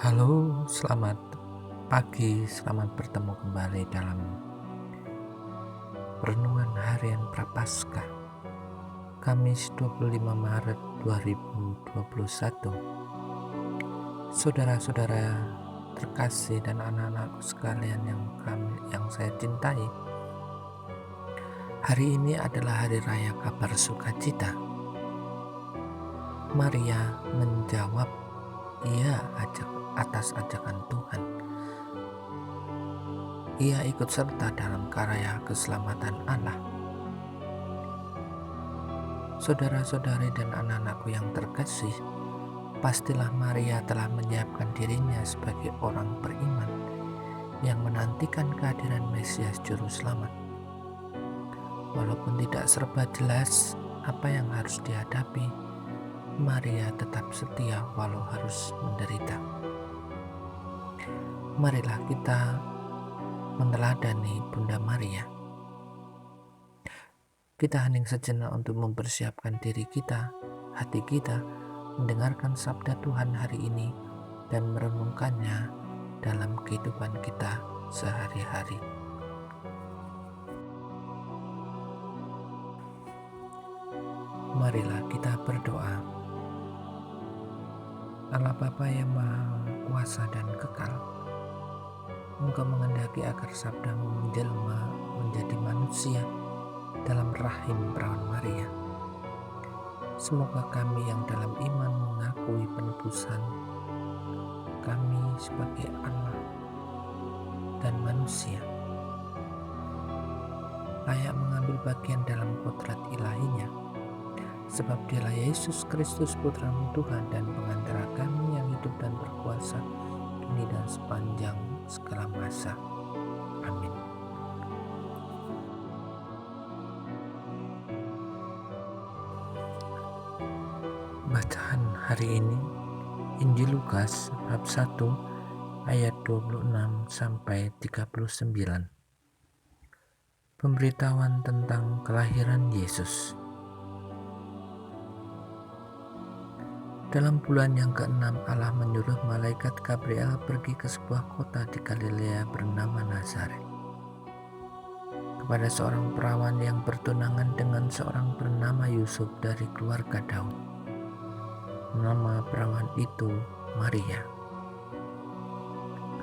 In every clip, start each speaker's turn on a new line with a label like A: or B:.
A: Halo, selamat pagi, selamat bertemu kembali dalam Renungan Harian Prapaskah, Kamis 25 Maret 2021. Saudara-saudara terkasih dan anak-anakku sekalian yang saya cintai, hari ini adalah hari raya kabar sukacita. Maria menjawab iya atas ajakan Tuhan. Ia ikut serta dalam karya keselamatan Allah. Saudara-saudari dan anak-anakku yang terkasih, pastilah Maria telah menyiapkan dirinya sebagai orang beriman yang menantikan kehadiran Mesias Juru Selamat. Walaupun tidak serba jelas apa yang harus dihadapi, Maria tetap setia walau harus menderita. Marilah kita meneladani Bunda Maria. Kita hening sejenak untuk mempersiapkan diri kita, hati kita, mendengarkan sabda Tuhan hari ini dan merenungkannya dalam kehidupan kita sehari-hari. Marilah kita berdoa. Allah Bapa yang Maha Kuasa dan Kekal, Engkau mengendaki agar sabdamu menjelma menjadi manusia dalam rahim perawan Maria. Semoga kami yang dalam iman mengakui penebusan kami sebagai anak dan manusia, layak mengambil bagian dalam kodrat ilahinya, sebab Dialah Yesus Kristus Putra-Mu Tuhan dan pengantara kami yang hidup dan berkuasa kini dan sepanjang segala masa. Amin. Bacaan hari ini Injil Lukas bab 1 ayat 26 sampai 39. Pemberitahuan tentang kelahiran Yesus. Dalam bulan yang ke-6 Allah menyuruh malaikat Gabriel pergi ke sebuah kota di Galilea bernama Nazaret, kepada seorang perawan yang bertunangan dengan seorang bernama Yusuf dari keluarga Daud. Nama perawan itu Maria.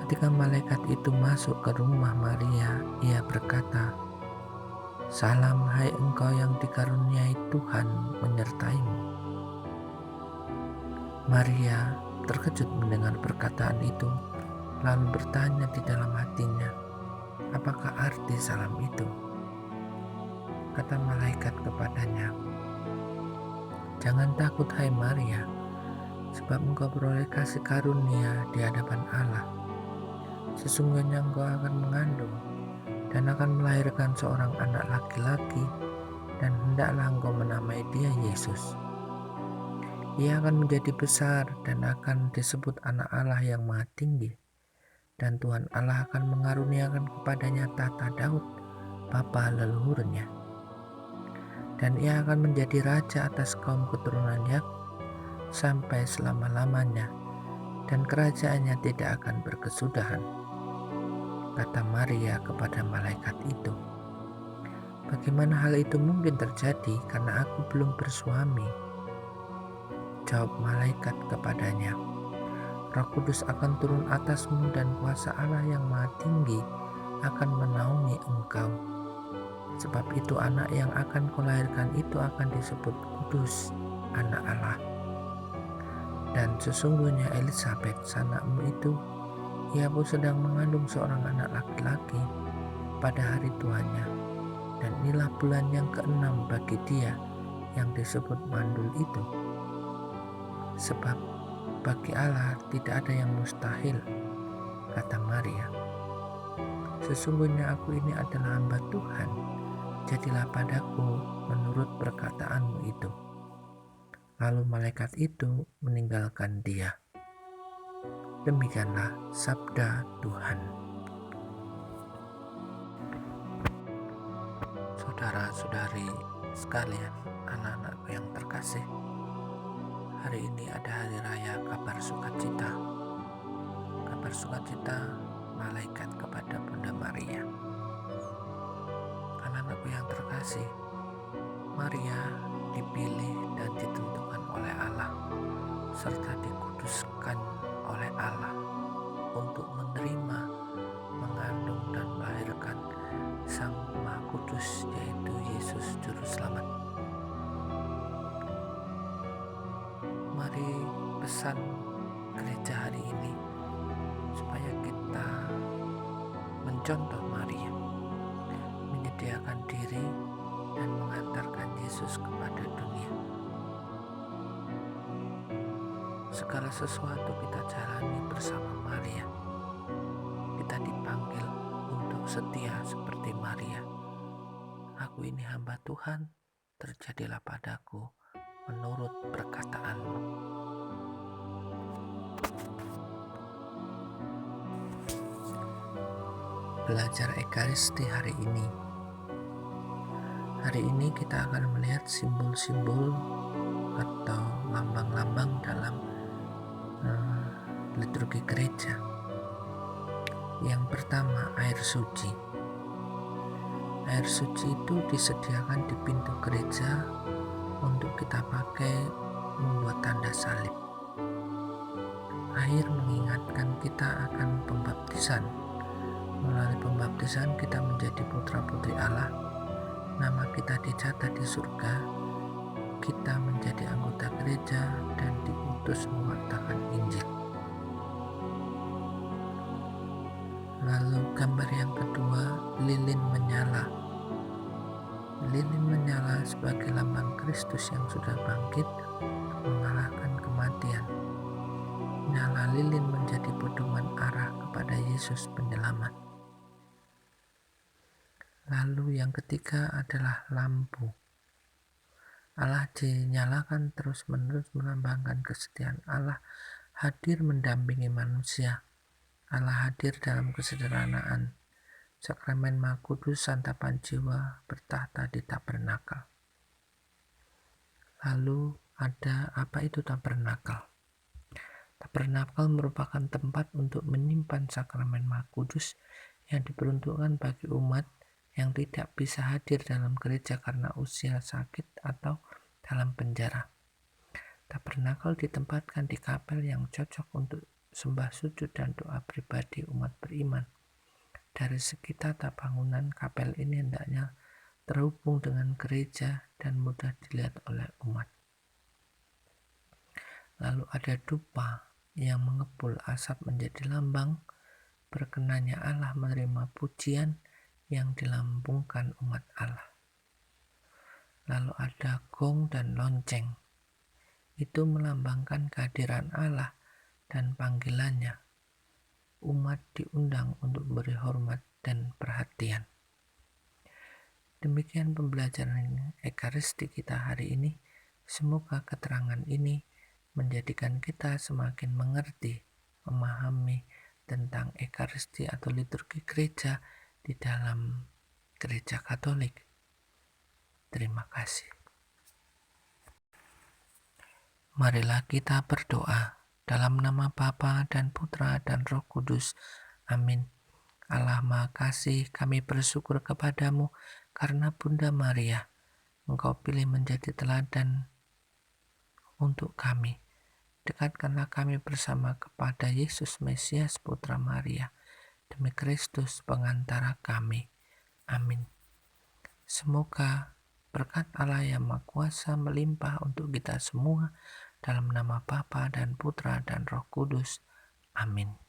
A: Ketika malaikat itu masuk ke rumah Maria, ia berkata, "Salam, hai engkau yang dikaruniai Tuhan menyertaimu." Maria terkejut mendengar perkataan itu, lalu bertanya di dalam hatinya, "Apakah arti salam itu?" Kata malaikat kepadanya, "Jangan takut, hai Maria, sebab engkau beroleh kasih karunia di hadapan Allah. Sesungguhnya engkau akan mengandung dan akan melahirkan seorang anak laki-laki, dan hendaklah engkau menamai dia Yesus. Ia akan menjadi besar dan akan disebut Anak Allah yang Maha Tinggi, dan Tuhan Allah akan mengaruniakan kepadanya tahta Daud, bapa leluhurnya. Dan ia akan menjadi raja atas kaum keturunan Yakub sampai selama-lamanya, dan kerajaannya tidak akan berkesudahan." Kata Maria kepada malaikat itu, "Bagaimana hal itu mungkin terjadi karena aku belum bersuami?" Jawab malaikat kepadanya, "Roh Kudus akan turun atasmu dan kuasa Allah yang Maha Tinggi akan menaungi engkau. Sebab itu anak yang akan kau lahirkan itu akan disebut kudus, Anak Allah. Dan sesungguhnya Elisabet, sanakmu itu, ia pun sedang mengandung seorang anak laki-laki pada hari tuanya. Dan inilah bulan yang ke-6 bagi dia yang disebut mandul itu. Sebab bagi Allah tidak ada yang mustahil." Kata Maria, "Sesungguhnya aku ini adalah hamba Tuhan, jadilah padaku menurut perkataanmu itu." Lalu malaikat itu meninggalkan dia. Demikianlah sabda Tuhan. Saudara-saudari sekalian, anak-anakku yang terkasih, hari ini ada hari raya kabar sukacita. bersukacita malaikat kepada Bunda Maria. Anak-anakku yang terkasih, Maria dipilih dan ditentukan oleh Allah serta dikuduskan oleh Allah untuk menerima, mengandung dan melahirkan Sang Maha Kudus, yaitu Yesus Juru Selamat. Mari pesan gereja hari ini supaya kita mencontoh Maria, menyediakan diri dan mengantarkan Yesus kepada dunia. Segala sesuatu kita jalani bersama Maria. Kita dipanggil untuk setia seperti Maria. Aku ini hamba Tuhan, terjadilah padaku menurut perkataanmu. Belajar Ekaristi hari ini. Hari ini kita akan melihat simbol-simbol atau lambang-lambang dalam liturgi gereja. Yang pertama, air suci. Air suci itu disediakan di pintu gereja untuk kita pakai membuat tanda salib. Air mengingatkan kita akan pembaptisan. Melalui pembaptisan kita menjadi putra-putri Allah. Nama kita dicatat di surga. Kita menjadi anggota gereja dan diutus mewartakan Injil. Lalu gambar yang kedua, lilin menyala. Lilin menyala sebagai lambang Kristus yang sudah bangkit mengalahkan kematian. Nyala lilin menjadi pedoman arah kepada Yesus Penyelamat. Lalu yang ketiga adalah lampu. Allah dinyalakan terus-menerus melambangkan kesetiaan Allah hadir mendampingi manusia. Allah hadir dalam kesederhanaan. Sakramen Maha Kudus santapan jiwa bertahta di tabernakel. Lalu ada apa itu tabernakel? Tabernakel merupakan tempat untuk menyimpan sakramen Maha Kudus yang diperuntukkan bagi umat yang tidak bisa hadir dalam gereja karena usia, sakit, atau dalam penjara. Tabernakel ditempatkan di kapel yang cocok untuk sembah sujud dan doa pribadi umat beriman. Dari segi tata bangunan, kapel ini hendaknya terhubung dengan gereja dan mudah dilihat oleh umat. Lalu ada dupa yang mengepul asap menjadi lambang berkenannya Allah menerima pujian yang dilambungkan umat Allah. Lalu ada gong dan lonceng. Itu melambangkan kehadiran Allah dan panggilannya. Umat diundang untuk beri hormat dan perhatian. Demikian pembelajaran Ekaristi kita hari ini. Semoga keterangan ini menjadikan kita semakin mengerti, memahami tentang Ekaristi atau liturgi gereja di dalam gereja Katolik. Terima kasih. Marilah kita berdoa dalam nama Bapa dan Putra dan Roh Kudus. Amin. Allah Maha Kasih, kami bersyukur kepadamu karena Bunda Maria, Engkau pilih menjadi teladan untuk kami. Dekatkanlah kami bersama kepada Yesus Mesias Putra Maria, demi Kristus pengantara kami. Amin. Semoga berkat Allah yang Maha Kuasa melimpah untuk kita semua dalam nama Bapa dan Putra dan Roh Kudus. Amin.